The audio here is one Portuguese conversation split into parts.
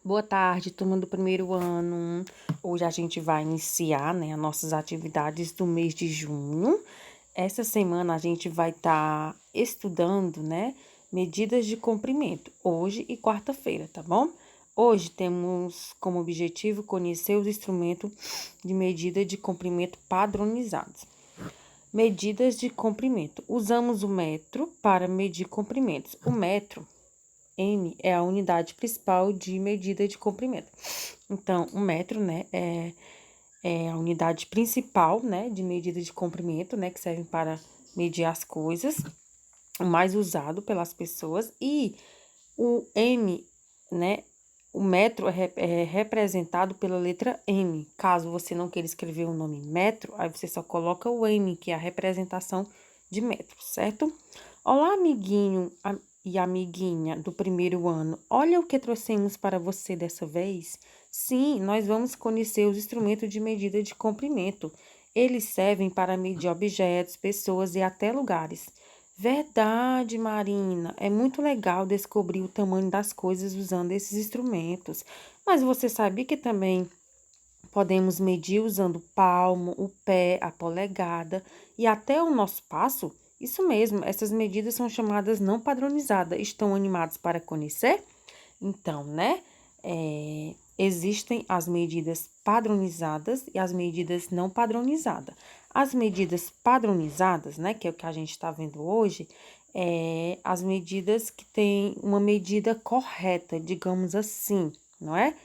Boa tarde, turma do primeiro ano. Hoje a gente vai iniciar, né, as nossas atividades do mês de junho. Essa semana a gente vai estar estudando, né, medidas de comprimento, hoje e quarta-feira, tá bom? Hoje temos como objetivo conhecer os instrumentos de medida de comprimento padronizados. Medidas de comprimento. Usamos o metro para medir comprimentos. O metro M é a unidade principal de medida de comprimento. Então, o metro, né, é a unidade principal, né, de medida de comprimento, né, que serve para medir as coisas, o mais usado pelas pessoas. E o M, né, o metro é representado pela letra M. Caso você não queira escrever o nome metro, aí você só coloca o M, que é a representação de metro, certo? Olá, amiguinho e amiguinha do primeiro ano. Olha o que trouxemos para você dessa vez. Sim, nós vamos conhecer os instrumentos de medida de comprimento. Eles servem para medir objetos, pessoas e até lugares. Verdade, Marina. É muito legal descobrir o tamanho das coisas usando esses instrumentos. Mas você sabia que também podemos medir usando o palmo, o pé, a polegada e até o nosso passo? Isso mesmo, essas medidas são chamadas não padronizadas. Estão animados para conhecer? Então, né? Existem as medidas padronizadas e as medidas não padronizadas. As medidas padronizadas, né, que é o que a gente está vendo hoje, as medidas que têm uma medida correta, digamos assim, não é?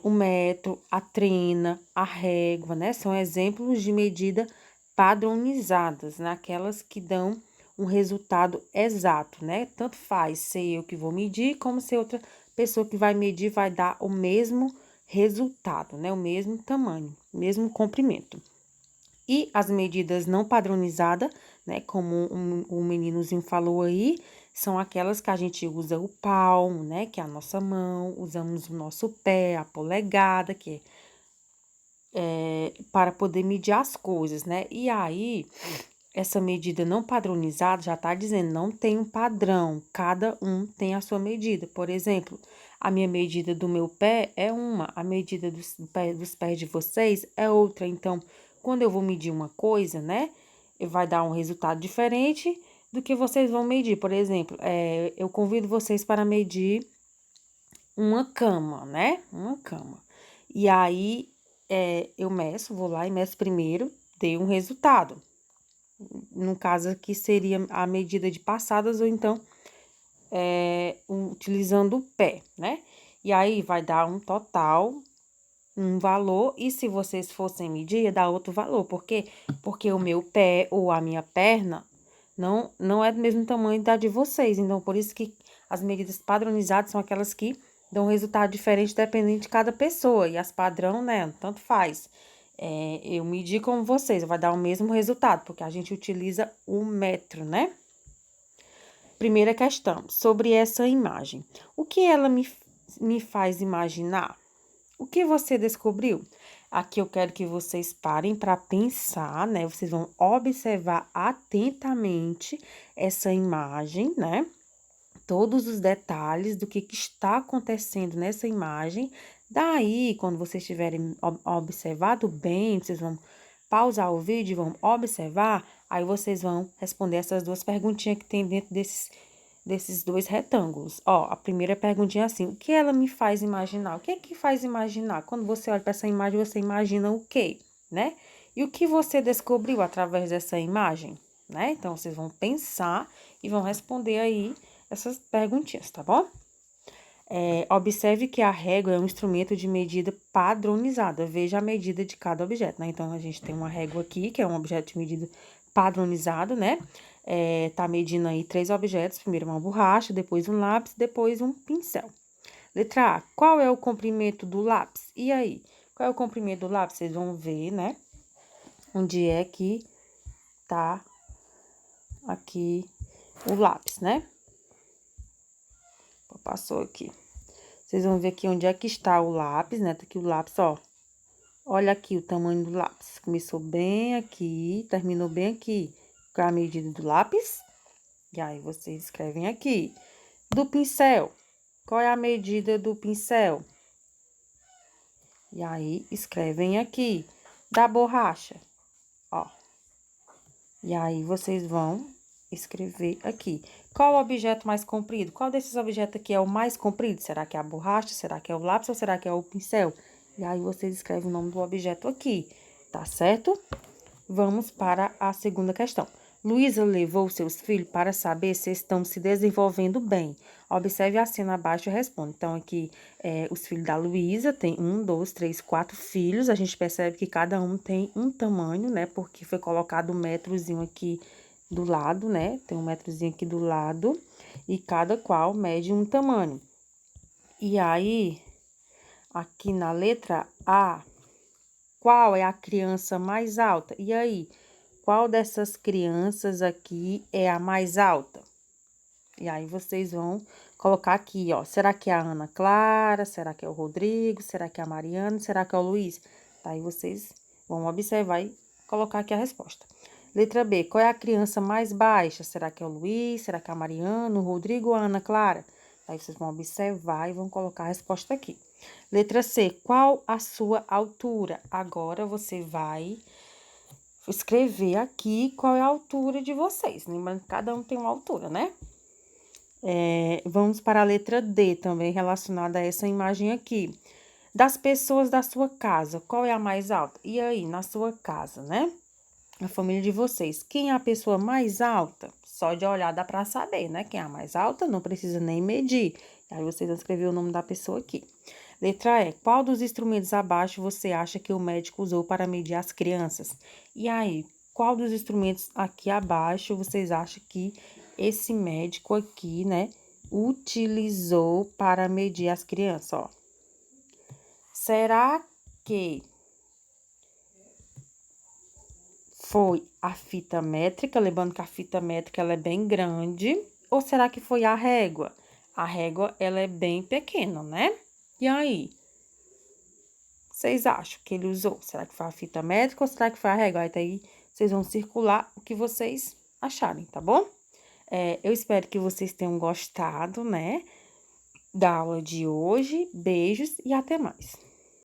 O metro, a trena, a régua, né? São exemplos de medida padronizadas, naquelas que dão um resultado exato, né? Tanto faz ser eu que vou medir, como se outra pessoa que vai medir vai dar o mesmo resultado, né? O mesmo tamanho, mesmo comprimento. E as medidas não padronizadas, né, como o meninozinho falou aí, são aquelas que a gente usa o palmo, né, que é a nossa mão, usamos o nosso pé, a polegada, que é para poder medir as coisas, né? E aí, essa medida não padronizada já está dizendo, não tem um padrão, cada um tem a sua medida. Por exemplo, a minha medida do meu pé é uma, a medida dos pés de vocês é outra. Então, quando eu vou medir uma coisa, né, vai dar um resultado diferente do que vocês vão medir. Por exemplo, eu convido vocês para medir uma cama, né? Uma cama. E aí, eu meço, vou lá e meço primeiro, dei um resultado. No caso aqui seria a medida de passadas ou então utilizando o pé, né? E aí vai dar um total, um valor, e se vocês fossem medir, ia dar outro valor. Por quê? Porque o meu pé ou a minha perna não é do mesmo tamanho da de vocês. Então, por isso que as medidas padronizadas são aquelas que dão um resultado diferente dependendo de cada pessoa. E as padrão, né? Tanto faz. Eu medir como vocês, vai dar o mesmo resultado, porque a gente utiliza o metro, né? Primeira questão, sobre essa imagem. O que ela me faz imaginar? O que você descobriu? Aqui eu quero que vocês parem para pensar, né? Vocês vão observar atentamente essa imagem, né? Todos os detalhes do que está acontecendo nessa imagem. Daí, quando vocês tiverem observado bem, vocês vão pausar o vídeo e vão observar, aí vocês vão responder essas duas perguntinhas que tem dentro desses dois retângulos. Ó, a primeira perguntinha é assim: o que ela me faz imaginar? O que é que faz imaginar? Quando você olha para essa imagem, você imagina o quê, né? E o que você descobriu através dessa imagem, né? Então, vocês vão pensar e vão responder aí essas perguntinhas, tá bom? Observe que a régua é um instrumento de medida padronizada. Veja a medida de cada objeto, né? Então, a gente tem uma régua aqui, que é um objeto de medida padronizado, né? Tá medindo aí 3 objetos. Primeiro uma borracha, depois um lápis, depois um pincel. Letra A. Qual é o comprimento do lápis? E aí? Qual é o comprimento do lápis? Vocês vão ver, né? Onde é que tá aqui o lápis, né? Passou aqui. Vocês vão ver aqui onde é que está o lápis, né? Tá aqui o lápis, ó. Olha aqui o tamanho do lápis. Começou bem aqui, terminou bem aqui. Qual é a medida do lápis? E aí, vocês escrevem aqui. Do pincel. qual é a medida do pincel? E aí, escrevem aqui. Da borracha, ó. E aí, vocês vão escrever aqui. Qual o objeto mais comprido? Qual desses objetos aqui é o mais comprido? Será que é a borracha? Será que é o lápis ou será que é o pincel? E aí, vocês escrevem o nome do objeto aqui, tá certo? Vamos para a segunda questão. Luísa levou seus filhos para saber se estão se desenvolvendo bem. Observe a cena abaixo e responda. Então, aqui, os filhos da Luísa, tem 1, 2, 3, 4 filhos. A gente percebe que cada um tem um tamanho, né? Porque foi colocado um metrozinho aqui do lado, né? Tem um metrozinho aqui do lado. E cada qual mede um tamanho. E aí, aqui na letra A, qual é a criança mais alta? E aí, qual dessas crianças aqui é a mais alta? E aí, vocês vão colocar aqui, ó. Será que é a Ana Clara? Será que é o Rodrigo? Será que é a Mariana? Será que é o Luiz? Aí, vocês vão observar e colocar aqui a resposta. Letra B, qual é a criança mais baixa? Será que é o Luiz? Será que é a Mariana, o Rodrigo ou a Ana Clara? Aí, vocês vão observar e vão colocar a resposta aqui. Letra C, qual a sua altura? Agora, você vai escrever aqui qual é a altura de vocês. Lembrando que cada um tem uma altura, né? Vamos para a letra D, também relacionada a essa imagem aqui. Das pessoas da sua casa, qual é a mais alta? E aí, na sua casa, né? A família de vocês, quem é a pessoa mais alta? Só de olhar dá para saber, né? Quem é a mais alta, não precisa nem medir. Aí, vocês vão escrever o nome da pessoa aqui. Letra E, qual dos instrumentos abaixo você acha que o médico usou para medir as crianças? E aí, qual dos instrumentos aqui abaixo vocês acham que esse médico aqui, né, utilizou para medir as crianças, ó? Será que foi a fita métrica? Lembrando que a fita métrica, ela é bem grande. Ou será que foi a régua? A régua, ela é bem pequena, né? E aí? Vocês acham que ele usou? Será que foi a fita métrica ou será que foi a régua? Aí vocês vão circular o que vocês acharem, tá bom? Eu espero que vocês tenham gostado, né, da aula de hoje. Beijos e até mais.